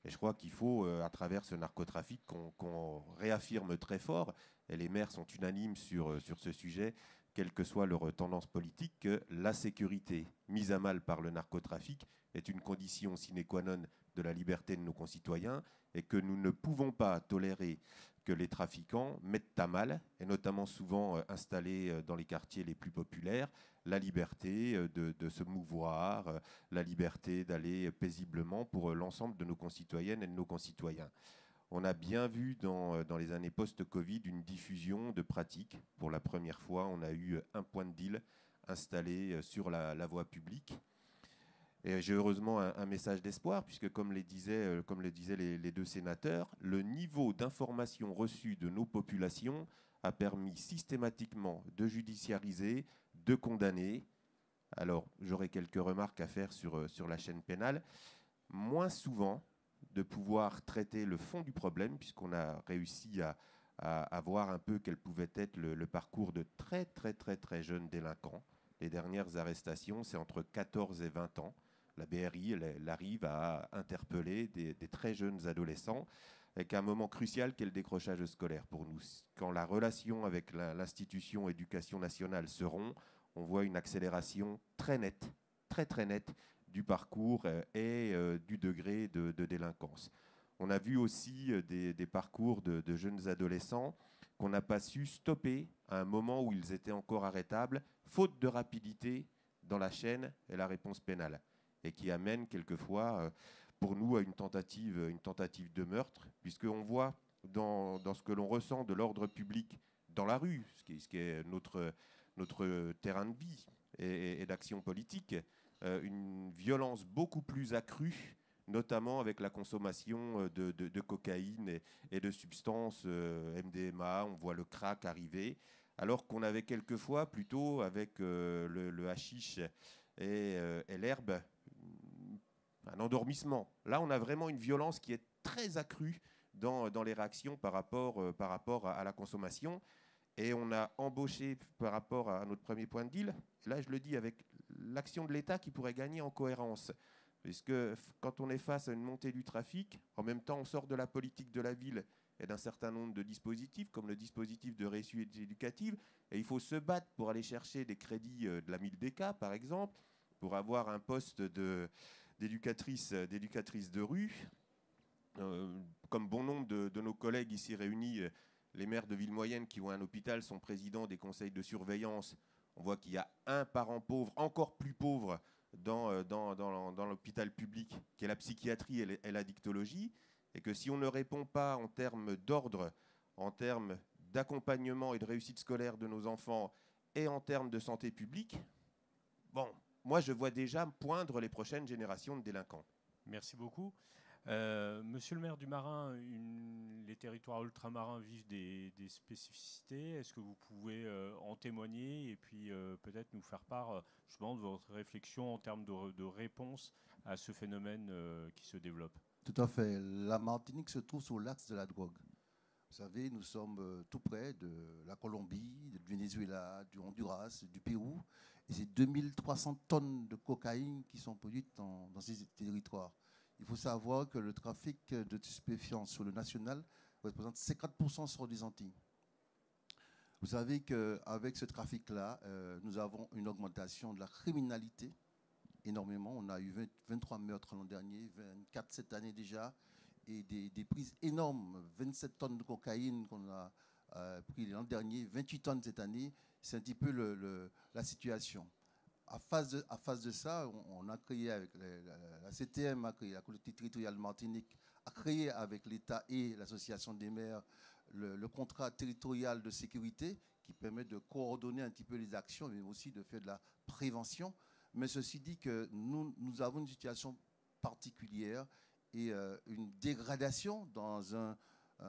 Et je crois qu'il faut, à travers ce narcotrafic, qu'on réaffirme très fort, et les maires sont unanimes sur ce sujet, quelle que soit leur tendance politique, que la sécurité mise à mal par le narcotrafic est une condition sine qua non de la liberté de nos concitoyens et que nous ne pouvons pas tolérer que les trafiquants mettent à mal, et notamment souvent installés dans les quartiers les plus populaires, la liberté de se mouvoir, la liberté d'aller paisiblement pour l'ensemble de nos concitoyennes et de nos concitoyens. On a bien vu dans les années post-Covid une diffusion de pratiques. Pour la première fois, on a eu un point de deal installé sur la voie publique. Et j'ai heureusement un message d'espoir, puisque comme le disaient les 2 sénateurs, le niveau d'information reçu de nos populations a permis systématiquement de judiciariser, de condamner. Alors, j'aurais quelques remarques à faire sur la chaîne pénale. Moins souvent de pouvoir traiter le fond du problème, puisqu'on a réussi à voir un peu quel pouvait être le parcours de très, très, très, très jeunes délinquants. Les dernières arrestations, c'est entre 14 et 20 ans. La BRI, elle arrive à interpeller des très jeunes adolescents avec un moment crucial qu'est le décrochage scolaire pour nous. Quand la relation avec l'institution éducation nationale se rompt, on voit une accélération très nette, très très nette du parcours et du degré de délinquance. On a vu aussi des parcours de jeunes adolescents qu'on n'a pas su stopper à un moment où ils étaient encore arrêtables, faute de rapidité dans la chaîne et la réponse pénale, et qui amène quelquefois, pour nous, à une tentative de meurtre, puisqu'on voit dans ce que l'on ressent de l'ordre public dans la rue, ce qui est notre terrain de vie et d'action politique, une violence beaucoup plus accrue, notamment avec la consommation de cocaïne et de substances MDMA. On voit le crack arriver, alors qu'on avait quelquefois plutôt avec le hashish et l'herbe, un endormissement. Là, on a vraiment une violence qui est très accrue dans les réactions par rapport à la consommation. Et on a embauché par rapport à notre premier point de deal, là je le dis avec l'action de l'État qui pourrait gagner en cohérence. Puisque quand on est face à une montée du trafic, en même temps on sort de la politique de la ville et d'un certain nombre de dispositifs, comme le dispositif de réussite éducative. Et il faut se battre pour aller chercher des crédits de la MILDECA, par exemple, pour avoir un poste d'éducatrice de rue. Comme bon nombre de nos collègues ici réunis, les maires de ville moyenne qui ont un hôpital sont présidents des conseils de surveillance. On voit qu'il y a un parent pauvre, encore plus pauvre, dans l'hôpital public, qui est la psychiatrie et la dictologie, et que si on ne répond pas en termes d'ordre, en termes d'accompagnement et de réussite scolaire de nos enfants, et en termes de santé publique, bon, moi je vois déjà poindre les prochaines générations de délinquants. Merci beaucoup. Monsieur le maire du Marin, les territoires ultramarins vivent des spécificités. Est-ce que vous pouvez en témoigner et puis peut-être nous faire part justement de votre réflexion en termes de réponse à ce phénomène qui se développe? Tout à fait. La Martinique se trouve sur l'axe de la drogue. Vous savez, nous sommes tout près de la Colombie, du Venezuela, du Honduras, du Pérou. Et c'est 2300 tonnes de cocaïne qui sont produites dans ces territoires. Il faut savoir que le trafic de stupéfiants sur le national représente 50% sur les Antilles. Vous savez qu'avec ce trafic-là, nous avons une augmentation de la criminalité énormément. On a eu 23 meurtres l'an dernier, 24 cette année déjà, et des prises énormes. 27 tonnes de cocaïne qu'on a pris l'an dernier, 28 tonnes cette année. C'est un petit peu la situation. À face de ça, on a créé avec la CTM, a créé, la collectivité territoriale de Martinique, a créé avec l'État et l'association des maires le contrat territorial de sécurité qui permet de coordonner un petit peu les actions, mais aussi de faire de la prévention. Mais ceci dit que nous avons une situation particulière et une dégradation dans un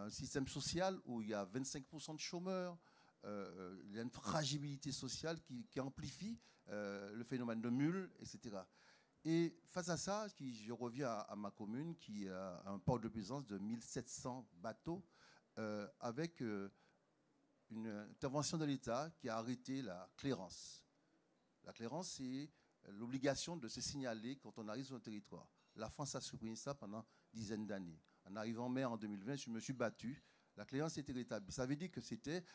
système social où il y a 25% de chômeurs. Il y a une fragilité sociale qui amplifie le phénomène de mule, etc. Et face à ça, je reviens à ma commune qui a un port de plaisance de 1700 bateaux avec une intervention de l'État qui a arrêté la clairance. La clairance, c'est l'obligation de se signaler quand on arrive sur un territoire. La France a supprimé ça pendant une dizaine d'années. En arrivant en mai en 2020, je me suis battu. La clairance était rétablie. Ça veut dire que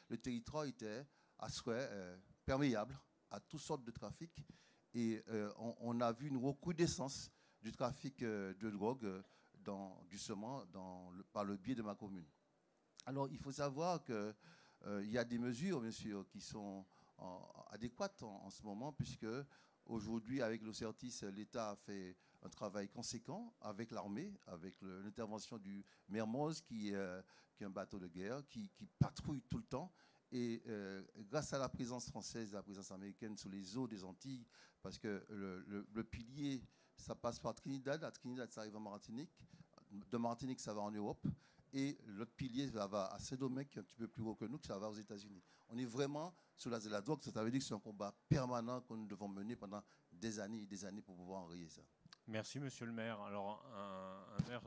le territoire était à souhait perméable à toutes sortes de trafics. Et on a vu une recrudescence du trafic de drogue par le biais de ma commune. Alors, il faut savoir qu'il y a des mesures, bien sûr, qui sont adéquates en ce moment, puisque aujourd'hui, avec l'OCERTIS, l'État a fait un travail conséquent avec l'armée, avec l'intervention du Mermoz, qui est un bateau de guerre, qui patrouille tout le temps. Et grâce à la présence française, la présence américaine sur les eaux des Antilles, parce que le pilier, ça passe par Trinidad, à Trinidad, ça arrive en Martinique, de Martinique, ça va en Europe, et l'autre pilier, ça va à Saint-Domingue, qui est un petit peu plus haut que nous, que ça va aux États-Unis. On est vraiment sur l'axe de la drogue, ça veut dire que c'est un combat permanent que nous devons mener pendant des années et des années pour pouvoir enrayer ça. Merci, monsieur le maire. Alors, un maire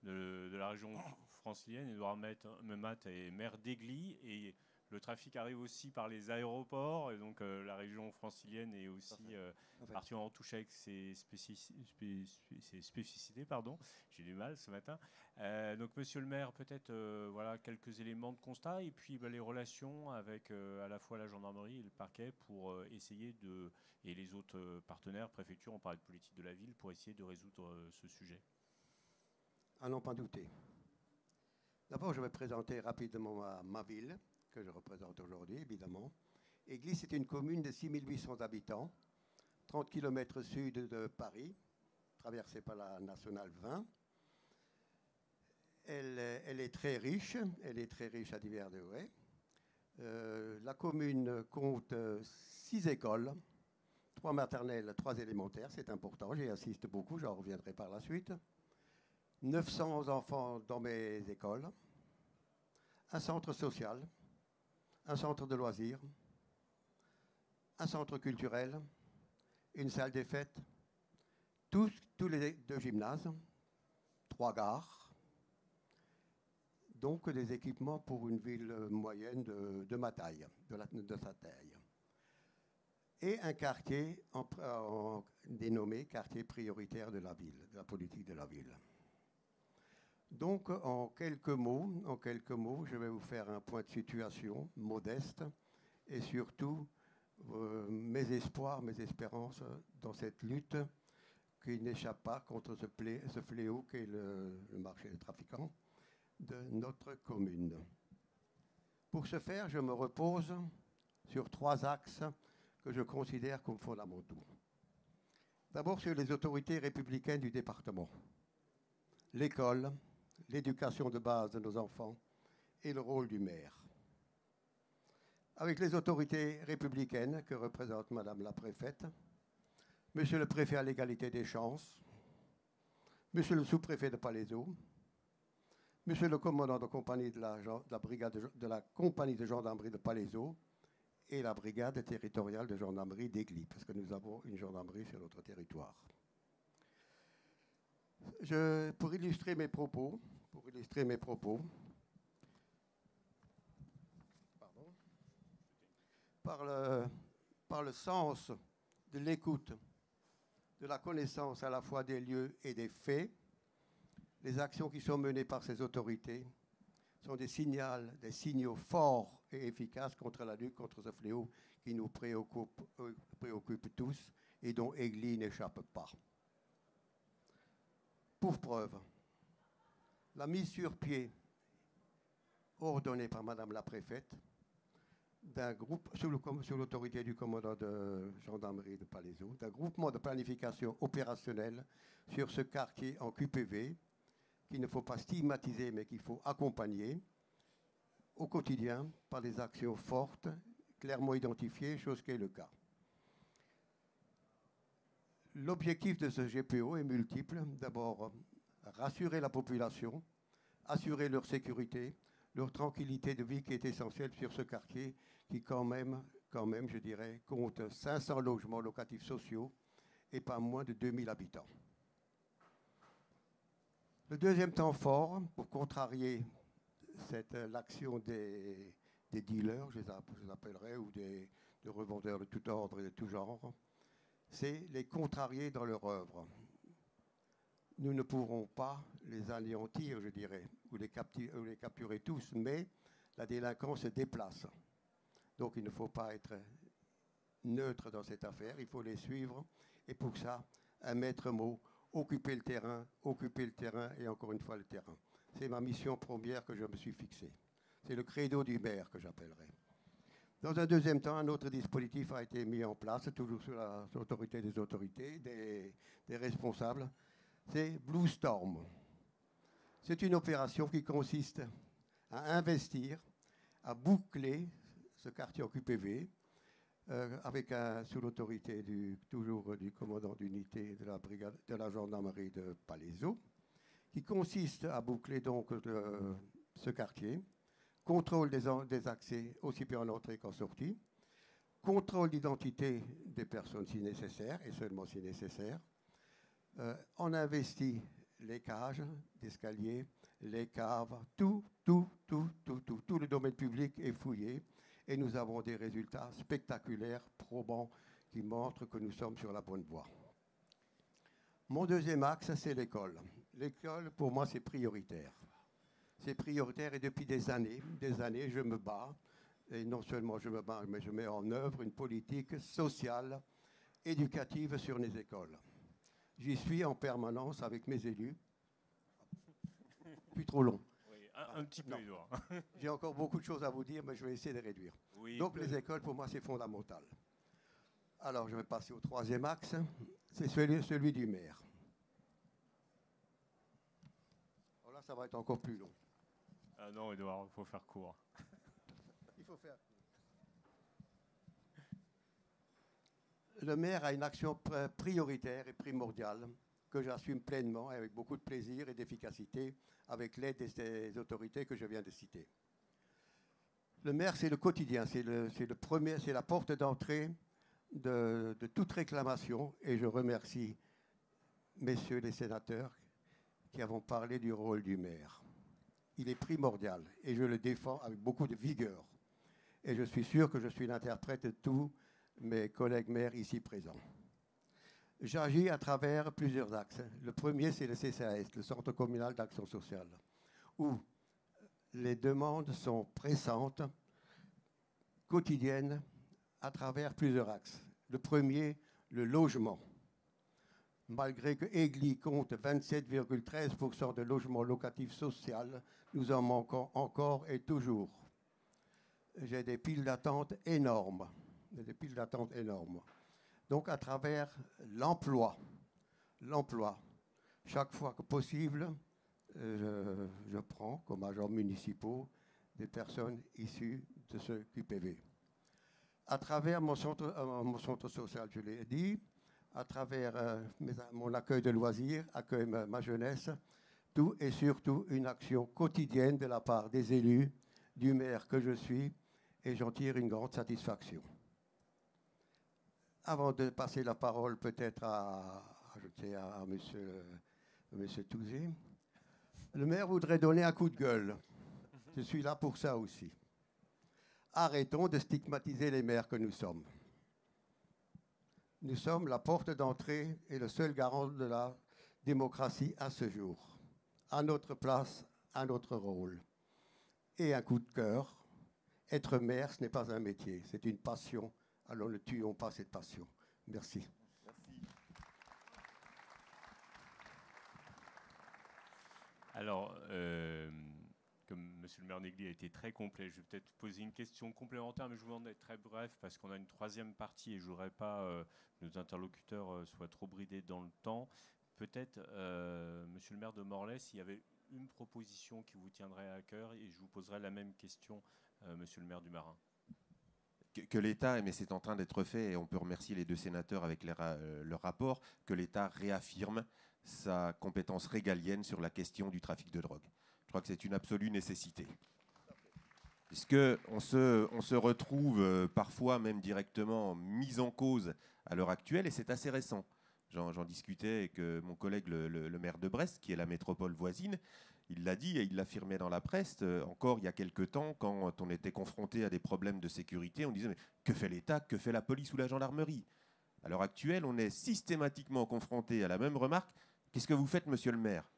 de la région francilienne, Édouard Memat, est maire d'Aigli, et le trafic arrive aussi par les aéroports, et donc la région francilienne est aussi particulièrement touchée avec ses spécificités. Pardon, j'ai du mal ce matin. Donc, monsieur le maire, peut-être voilà, quelques éléments de constat, et puis les relations avec à la fois la gendarmerie et le parquet pour essayer et les autres partenaires, préfecture, on parlait de politique de la ville, pour essayer de résoudre ce sujet. À n'en pas douter. D'abord, je vais présenter rapidement ma ville, que je représente aujourd'hui, évidemment. Aigli, c'est une commune de 6800 habitants, 30 km sud de Paris, traversée par la nationale 20. Elle est très riche à divers degrés. La commune compte 6 écoles, 3 maternelles, 3 élémentaires, c'est important, j'y assiste beaucoup, j'en reviendrai par la suite. 900 enfants dans mes écoles, un centre social, un centre de loisirs, un centre culturel, une salle des fêtes, tous les 2 gymnases, 3 gares, donc des équipements pour une ville moyenne de ma taille, de sa taille. Et un quartier dénommé quartier prioritaire de la ville, de la politique de la ville. Donc, en quelques mots, je vais vous faire un point de situation modeste et surtout mes espoirs, mes espérances dans cette lutte qui n'échappe pas contre ce fléau qu'est le marché des trafiquants de notre commune. Pour ce faire, je me repose sur 3 axes que je considère comme fondamentaux. D'abord sur les autorités républicaines du département, l'école, l'éducation de base de nos enfants et le rôle du maire. Avec les autorités républicaines que représente Madame la préfète, Monsieur le préfet à l'égalité des chances, Monsieur le sous-préfet de Palaiseau, Monsieur le commandant de compagnie de la compagnie de gendarmerie de Palaiseau et la brigade territoriale de gendarmerie d'Aigli, parce que nous avons une gendarmerie sur notre territoire. Pour illustrer mes propos, par le sens de l'écoute, de la connaissance à la fois des lieux et des faits, les actions qui sont menées par ces autorités sont des signaux forts et efficaces contre la lutte contre ce fléau qui nous préoccupe tous et dont Aigli n'échappe pas. Pour preuve, la mise sur pied ordonnée par Madame la préfète d'un groupe, sous l'autorité du commandant de gendarmerie de Palaiseau, d'un groupement de planification opérationnelle sur ce quartier en QPV, qu'il ne faut pas stigmatiser, mais qu'il faut accompagner au quotidien par des actions fortes, clairement identifiées, chose qui est le cas. L'objectif de ce GPO est multiple. D'abord, rassurer la population, assurer leur sécurité, leur tranquillité de vie qui est essentielle sur ce quartier qui quand même, je dirais, compte 500 logements locatifs sociaux et pas moins de 2000 habitants. Le deuxième temps fort, pour contrarier l'action des dealers, je les appellerai, ou des revendeurs de tout ordre et de tout genre, c'est les contrarier dans leur œuvre. Nous ne pourrons pas les anéantir, je dirais, ou les capturer tous, mais la délinquance se déplace. Donc il ne faut pas être neutre dans cette affaire, il faut les suivre. Et pour ça, un maître mot, occuper le terrain et encore une fois le terrain. C'est ma mission première que je me suis fixée. C'est le credo du maire que j'appellerai. Dans un deuxième temps, un autre dispositif a été mis en place, toujours sous l'autorité des autorités, des responsables. C'est Blue Storm. C'est une opération qui consiste à investir, à boucler ce quartier en QPV, sous l'autorité toujours du commandant d'unité de la gendarmerie de Palaiseau, qui consiste à boucler donc ce quartier, contrôle des accès aussi bien en entrée qu'en sortie, contrôle d'identité des personnes si nécessaire, et seulement si nécessaire. On investit les cages d'escalier, les caves, tout le domaine public est fouillé et nous avons des résultats spectaculaires, probants, qui montrent que nous sommes sur la bonne voie. Mon deuxième axe, c'est l'école. L'école, pour moi, c'est prioritaire. C'est prioritaire et depuis des années, je me bats. Et non seulement je me bats, mais je mets en œuvre une politique sociale, éducative sur les écoles. J'y suis en permanence avec mes élus. Plus trop long. Oui, un petit peu, Edouard. J'ai encore beaucoup de choses à vous dire, mais je vais essayer de réduire. Oui, donc les écoles, pour moi, c'est fondamental. Alors, je vais passer au troisième axe. C'est celui du maire. Alors là, ça va être encore plus long. Ah non, Edouard, il faut faire court. Il faut faire. Le maire a une action prioritaire et primordiale que j'assume pleinement avec beaucoup de plaisir et d'efficacité avec l'aide des autorités que je viens de citer. Le maire, c'est le quotidien, c'est la porte d'entrée de toute réclamation et je remercie messieurs les sénateurs qui avons parlé du rôle du maire. Il est primordial et je le défends avec beaucoup de vigueur. Et je suis sûr que je suis l'interprète de tous mes collègues maires ici présents. J'agis à travers plusieurs axes. Le premier, c'est le CCAS, le Centre communal d'action sociale, où les demandes sont pressantes, quotidiennes, à travers plusieurs axes. Le premier, le logement. Malgré que Aigli compte 27,13% de logements locatifs sociaux, nous en manquons encore et toujours. J'ai des piles d'attente énormes. Donc, à travers l'emploi, chaque fois que possible, je prends comme agents municipaux des personnes issues de ce QPV. À travers mon centre social, je l'ai dit, à travers mon accueil de loisirs, accueil ma jeunesse, tout et surtout une action quotidienne de la part des élus, du maire que je suis, et j'en tire une grande satisfaction. Avant de passer la parole peut-être à monsieur Touzé, le maire voudrait donner un coup de gueule. Je suis là pour ça aussi. Arrêtons de stigmatiser les maires que nous sommes. Nous sommes la porte d'entrée et le seul garant de la démocratie à ce jour. À notre place, à notre rôle. Et un coup de cœur, être maire, ce n'est pas un métier, c'est une passion. Alors ne tuons pas cette passion. Merci. Alors, comme M. le maire Negli a été très complet, je vais peut-être poser une question complémentaire, mais je vous demande d'être très bref parce qu'on a une troisième partie et je ne voudrais pas que nos interlocuteurs soient trop bridés dans le temps. Peut-être, M. le maire de Morlaix, s'il y avait une proposition qui vous tiendrait à cœur, et je vous poserai la même question, M. le maire du Marin. Que l'État, mais c'est en train d'être fait, et on peut remercier les deux sénateurs avec leur rapport, que l'État réaffirme sa compétence régalienne sur la question du trafic de drogue. Je crois que c'est une absolue nécessité. Puisqu'on se retrouve parfois même directement mis en cause à l'heure actuelle, et c'est assez récent. J'en discutais avec mon collègue le maire de Brest, qui est la métropole voisine. Il l'a dit et il l'affirmait dans la presse, encore il y a quelque temps, quand on était confronté à des problèmes de sécurité, on disait « mais que fait l'État, que fait la police ou la gendarmerie ?» À l'heure actuelle, on est systématiquement confronté à la même remarque. « Qu'est-ce que vous faites, monsieur le maire ?»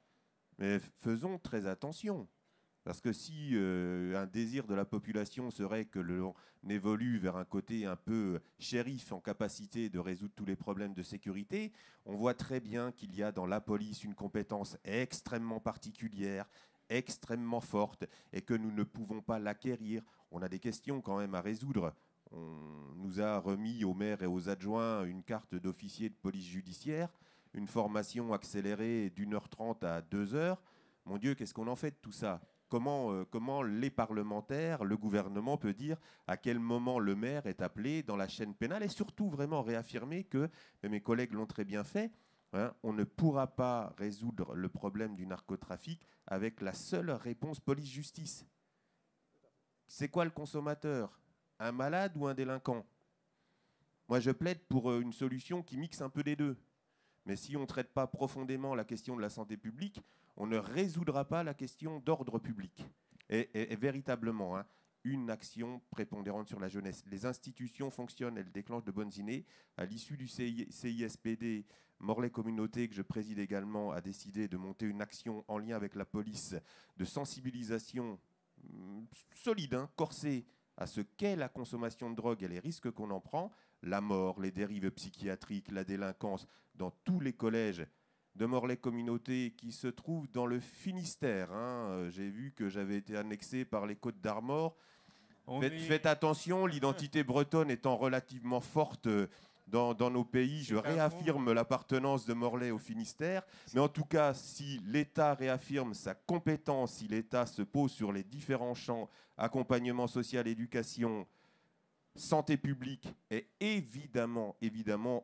Mais faisons très attention. Parce que si un désir de la population serait que l'on évolue vers un côté un peu shérif en capacité de résoudre tous les problèmes de sécurité, on voit très bien qu'il y a dans la police une compétence extrêmement particulière, extrêmement forte, et que nous ne pouvons pas l'acquérir. On a des questions quand même à résoudre. On nous a remis aux maires et aux adjoints une carte d'officier de police judiciaire, une formation accélérée d'1h30 à 2h. Mon Dieu, qu'est-ce qu'on en fait de tout ça ? Comment les parlementaires, le gouvernement peut dire à quel moment le maire est appelé dans la chaîne pénale, et surtout vraiment réaffirmer que, et mes collègues l'ont très bien fait, hein, on ne pourra pas résoudre le problème du narcotrafic avec la seule réponse police-justice. C'est quoi le consommateur ? Un malade ou un délinquant ? Moi, je plaide pour une solution qui mixe un peu les deux. Mais si on ne traite pas profondément la question de la santé publique, on ne résoudra pas la question d'ordre public. Et véritablement, hein, une action prépondérante sur la jeunesse. Les institutions fonctionnent, elles déclenchent de bonnes idées. À l'issue du CISPD, Morlaix Communauté, que je préside également, a décidé de monter une action en lien avec la police de sensibilisation solide, hein, corsée, à ce qu'est la consommation de drogue et les risques qu'on en prend, la mort, les dérives psychiatriques, la délinquance, dans tous les collèges de Morlaix Communauté qui se trouvent dans le Finistère. Hein. J'ai vu que j'avais été annexé par les Côtes d'Armor. Faites attention, l'identité bretonne étant relativement forte dans nos pays, je réaffirme l'appartenance de Morlaix au Finistère. Mais en tout cas, si l'État réaffirme sa compétence, si l'État se pose sur les différents champs, accompagnement social, éducation, santé publique et évidemment,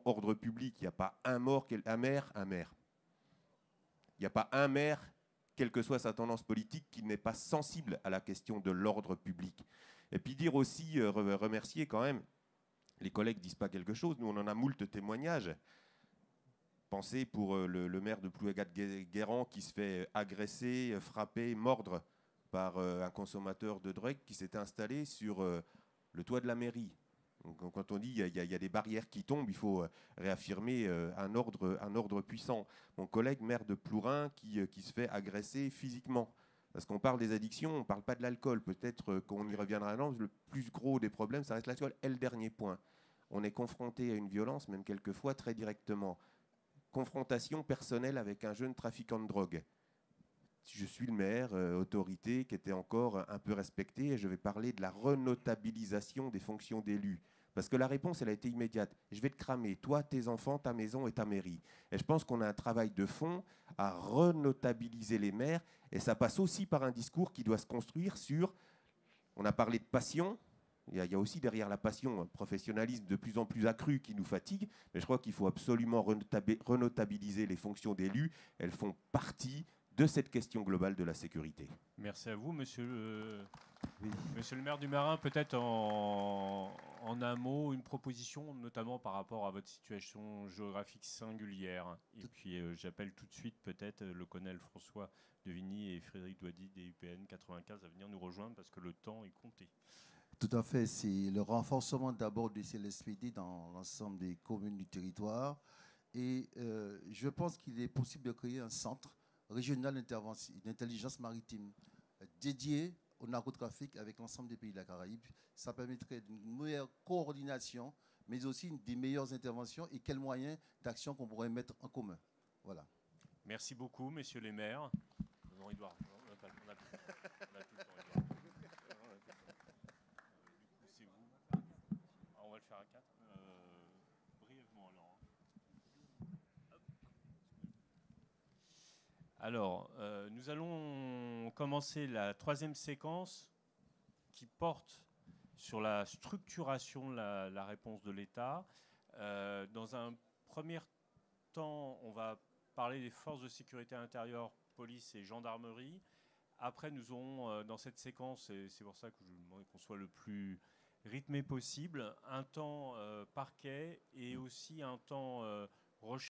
ordre public, il n'y a pas un mort, un maire. Il n'y a pas un maire, quelle que soit sa tendance politique, qui n'est pas sensible à la question de l'ordre public. Et puis dire aussi, remercier quand même, les collègues ne disent pas quelque chose, nous on en a moult témoignages. Pensez pour le maire de Plouégat-Guérand qui se fait agresser, frapper, mordre par un consommateur de drogue qui s'était installé sur le toit de la mairie. Donc, quand on dit qu'il y a des barrières qui tombent, il faut réaffirmer un ordre puissant. Mon collègue maire de Plourin qui se fait agresser physiquement. Parce qu'on parle des addictions, on ne parle pas de l'alcool. Peut-être qu'on y reviendra. Non, le plus gros des problèmes, ça reste l'alcool. Et le dernier point, on est confronté à une violence, même quelquefois très directement. Confrontation personnelle avec un jeune trafiquant de drogue. Je suis le maire, autorité qui était encore un peu respectée, et je vais parler de la renotabilisation des fonctions d'élus. Parce que la réponse, elle a été immédiate. Je vais te cramer, toi, tes enfants, ta maison et ta mairie. Et je pense qu'on a un travail de fond à renotabiliser les maires, et ça passe aussi par un discours qui doit se construire sur... On a parlé de passion, il y a aussi derrière la passion un professionnalisme de plus en plus accru qui nous fatigue, mais je crois qu'il faut absolument renotabiliser les fonctions d'élus. Elles font partie de cette question globale de la sécurité. Merci à vous, monsieur le maire du Marin. Peut-être en un mot, une proposition, notamment par rapport à votre situation géographique singulière. Et puis j'appelle tout de suite peut-être le colonel François Devigny et Frédéric Douady des UPN 95 à venir nous rejoindre parce que le temps est compté. Tout à fait, c'est le renforcement d'abord du CLSPD dans l'ensemble des communes du territoire. Et je pense qu'il est possible de créer un centre régional d'intelligence maritime dédié au narcotrafic avec l'ensemble des pays de la Caraïbe. Ça permettrait une meilleure coordination, mais aussi des meilleures interventions et quels moyens d'action qu'on pourrait mettre en commun. Voilà. Merci beaucoup, messieurs les maires. Non, Edouard, on n'a plus le temps, Edouard. C'est vous. On va le faire à 4. Brièvement, alors. Alors, nous allons commencer la troisième séquence qui porte sur la structuration de la réponse de l'État. Dans un premier temps, on va parler des forces de sécurité intérieure, police et gendarmerie. Après, nous aurons dans cette séquence, et c'est pour ça que je vous demande qu'on soit le plus rythmé possible, un temps parquet et aussi un temps recherche